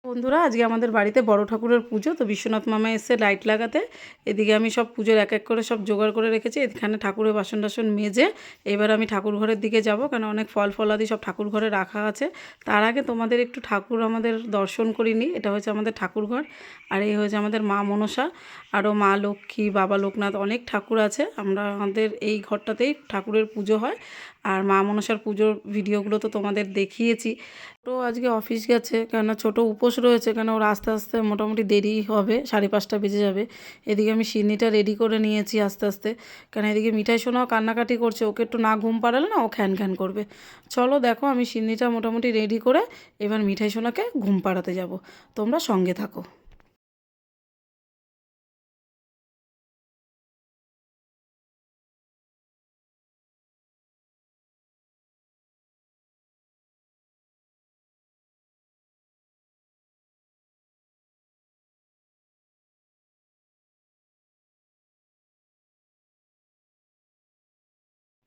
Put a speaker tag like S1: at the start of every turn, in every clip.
S1: বন্ধুরা, আজকে আমাদের বাড়িতে বড় ঠাকুরের পুজো। তো বিশ্বনাথ মামা এসে লাইট লাগাতে। এদিকে আমি সব পুজোর এক এক করে সব জোগাড় করে রেখেছি। এখানে ঠাকুরের বাসন টাসন মেজে এবার আমি ঠাকুর ঘরের দিকে যাব, কারণ অনেক ফল ফলাদি সব ঠাকুর ঘরে রাখা আছে। তার আগে তোমাদের একটু ঠাকুর আমাদের দর্শন করিনি। এটা হচ্ছে আমাদের ঠাকুর ঘর, আর এই হচ্ছে আমাদের মা মনসা, আরও মা লক্ষ্মী, বাবা লোকনাথ, অনেক ঠাকুর আছে। আমাদের এই ঘরটাতেই ঠাকুরের পুজো হয়। আর মা মনসার পুজোর ভিডিওগুলো তো তোমাদের দেখিয়েছি। তো আজকে অফিস গেছে, কেননা ছোটো উপোস রয়েছে, কেন ওর আস্তে আস্তে মোটামুটি দেরি হবে, 5:30 বেজে যাবে। এদিকে আমি সিন্নিটা রেডি করে নিয়েছি আস্তে আস্তে, কেন এদিকে মিঠাই সোনাও কান্নাকাটি করছে। ওকে একটু না ঘুম পাড়ালে না ও খ্যান খ্যান করবে। চলো দেখো, আমি সিন্নিটা মোটামুটি রেডি করে এবার মিঠাই সোনাকে ঘুম পাড়াতে যাব। তোমরা সঙ্গে থাকো।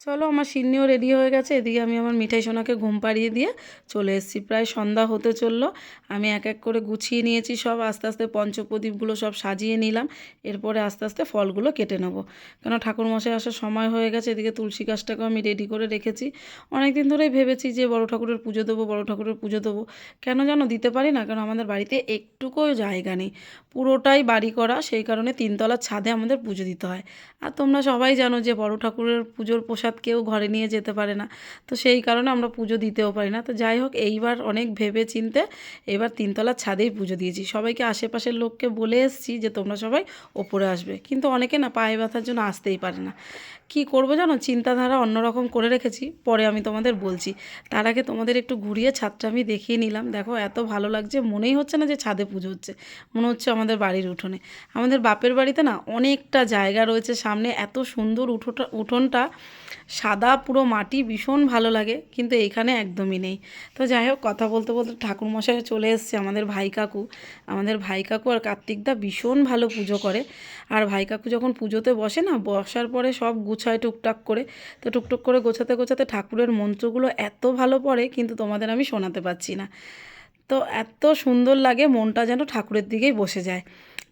S1: চলো, আমার সিন্নিও রেডি হয়ে গেছে। এদিকে আমি আমার মিঠাই সোনাকে ঘুম পাড়িয়ে দিয়ে চলে এসেছি। প্রায় সন্ধ্যা হতে চললো। আমি এক এক করে গুছিয়ে নিয়েছি সব, আস্তে আস্তে পঞ্চপ্রদীপগুলো সব সাজিয়ে নিলাম। এরপরে আস্তে আস্তে ফলগুলো কেটে নেবো, কেন ঠাকুরমশাই আসার সময় হয়ে গেছে। এদিকে তুলসী গাছটাকেও আমি রেডি করে রেখেছি। অনেক দিন ধরেই ভেবেছি যে বড় ঠাকুরের পুজো দেবো, বড় ঠাকুরের পুজো দেবো। কেন জানো দিতে পারি না, কারণ আমাদের বাড়িতে একটুকুও জায়গা নেই। পুরোটাই বাড়ি করা, সেই কারণে 3তলার ছাদে আমাদের পুজো দিতে হয়। আর তোমরা সবাই জানো যে বড় ঠাকুরের পুজোর প্রসাদ কেউ ঘরে নিয়ে যেতে পারে না। তো সেই কারণে আমরা পুজো দিতেও পারি না। তো যাই হোক, এইবার অনেক ভেবে চিনতে এবার 3তলার ছাদেই পুজো দিয়েছি। সবাইকে, আশেপাশের লোককে বলে এসেছি যে তোমরা সবাই ওপরে আসবে, কিন্তু অনেকে না পায়ে ব্যথার জন্য আসতেই পারে না। কি করবো জানো, চিন্তাধারা অন্যরকম করে রেখেছি, পরে আমি তোমাদের বলছি। তার আগে তোমাদের একটু ঘুরিয়ে ছাদটা আমি দেখিয়ে নিলাম। দেখো এত ভালো লাগছে, মনেই হচ্ছে না যে ছাদে পুজো হচ্ছে, মনে হচ্ছে আমাদের বাড়ির উঠোনে। আমাদের বাপের বাড়িতে না অনেকটা জায়গা রয়েছে সামনে, এত সুন্দর উঠোনটা সাদা পুরো মাটি, ভীষণ ভালো লাগে, কিন্তু এইখানে একদমই নেই। তো যাই হোক, কথা বলতে বলতে ঠাকুরমশাই চলে এসছে। আমাদের ভাই কাকু আর কার্তিকদা ভীষণ ভালো পুজো করে। আর ভাই কাকু যখন পুজোতে বসে না, বসার পরে সব গুছায় টুকটাক করে। তো টুকটুক করে গোছাতে গোছাতে ঠাকুরের মন্ত্রগুলো এত ভালো পড়ে, কিন্তু তোমাদের আমি শোনাতে পারছি না। তো এত সুন্দর লাগে, মনটা যেন ঠাকুরের দিকেই বসে যায়।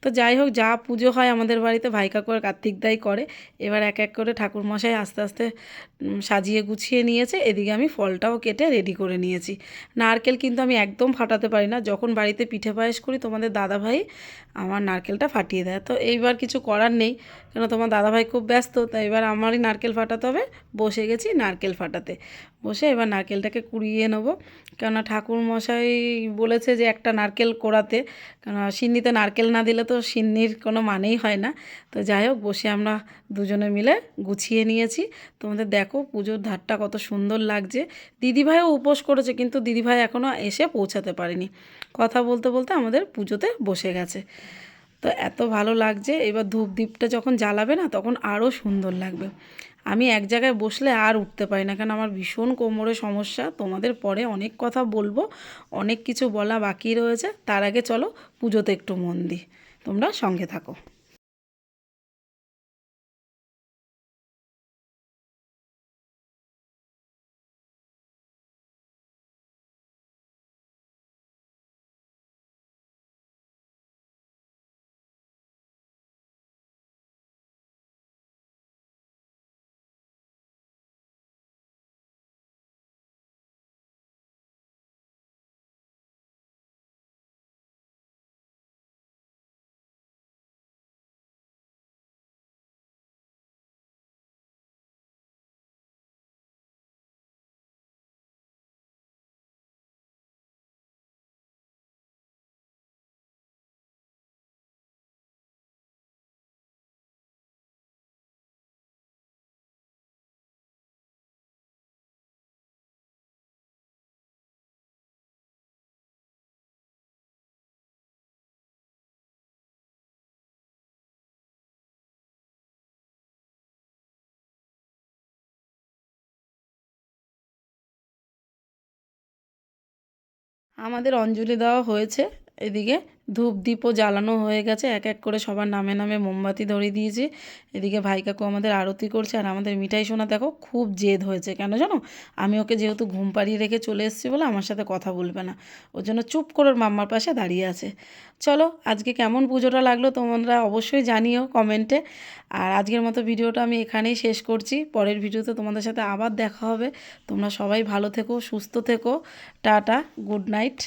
S1: তো যাই হোক, যা পুজো হয় আমাদের বাড়িতে ভাই কাকু আর কার্তিক দাই করে। এবার এক এক করে ঠাকুরমশাই আস্তে আস্তে সাজিয়ে গুছিয়ে নিয়েছে। এদিকে আমি ফলটাও কেটে রেডি করে নিয়েছি। নারকেল কিন্তু আমি একদম ফাটাতে পারি না। যখন বাড়িতে পিঠে পায়েস করি, তোমাদের দাদাভাই আমার নারকেলটা ফাটিয়ে দেয়। তো এইবার কিছু করার নেই, কেন তোমার দাদাভাই খুব ব্যস্ত, তাই এবার আমারই নারকেল ফাটাতে হবে। বসে গেছি নারকেল ফাটাতে। বসে এবার নারকেলটাকে কুড়িয়ে নেবো, কেননা ঠাকুরমশাই বলেছে যে একটা নারকেল কোড়াতে, কেননা সিন্নিতে নারকেল না দিলে তো সিন্নির কোনো মানেই হয় না। তো যাই হোক, বসে আমরা দুজনে মিলে গুছিয়ে নিয়েছি। তোমাদের দেখো পুজোর ধারটা কত সুন্দর লাগছে। দিদিভাইও উপোস করেছে, কিন্তু দিদিভাই এখনও এসে পৌঁছাতে পারেনি। কথা বলতে বলতে আমাদের পুজোতে বসে গেছে। তো এত ভালো লাগছে। এবার ধূপ দ্বীপটা যখন জ্বালাবে না, তখন আরও সুন্দর লাগবে। আমি এক জায়গায় বসলে আর উঠতে পারি না, কারণ আমার ভীষণ কোমরে সমস্যা। তোমাদের পরে অনেক কথা বলবো, অনেক কিছু বলা বাকি রয়েছে। তার আগে চলো পুজোতে একটু মন দিই, তোমরা সঙ্গে থাকো। আমাদের অঞ্জলি দেওয়া হয়েছে। এদিকে ধূপ দীপও জ্বালানো হয়ে গেছে, এক এক করে সবার নামে নামে মোমবাতি ধরিয়ে দিয়েছি। এদিকে ভাই কাকু আমাদের আরতি করছে, আর আমাদের মিঠাই সোনা দেখো খুব জেদ হয়েছে কেন জানো, আমি ওকে যেহেতু ঘুম পাড়িয়ে রেখে চলে এসেছি বলে আমার সাথে কথা বলবে না, ওর জন্য চুপ করে ওর মাম্মার পাশে দাঁড়িয়ে আছে। চলো আজকে কেমন পুজোটা লাগলো তোমরা অবশ্যই জানিও কমেন্টে। আর আজকের মতো ভিডিওটা আমি এখানেই শেষ করছি, পরের ভিডিওতে তোমাদের সাথে আবার দেখা হবে। তোমরা সবাই ভালো থেকো, সুস্থ থেকো, টাটা, গুড নাইট।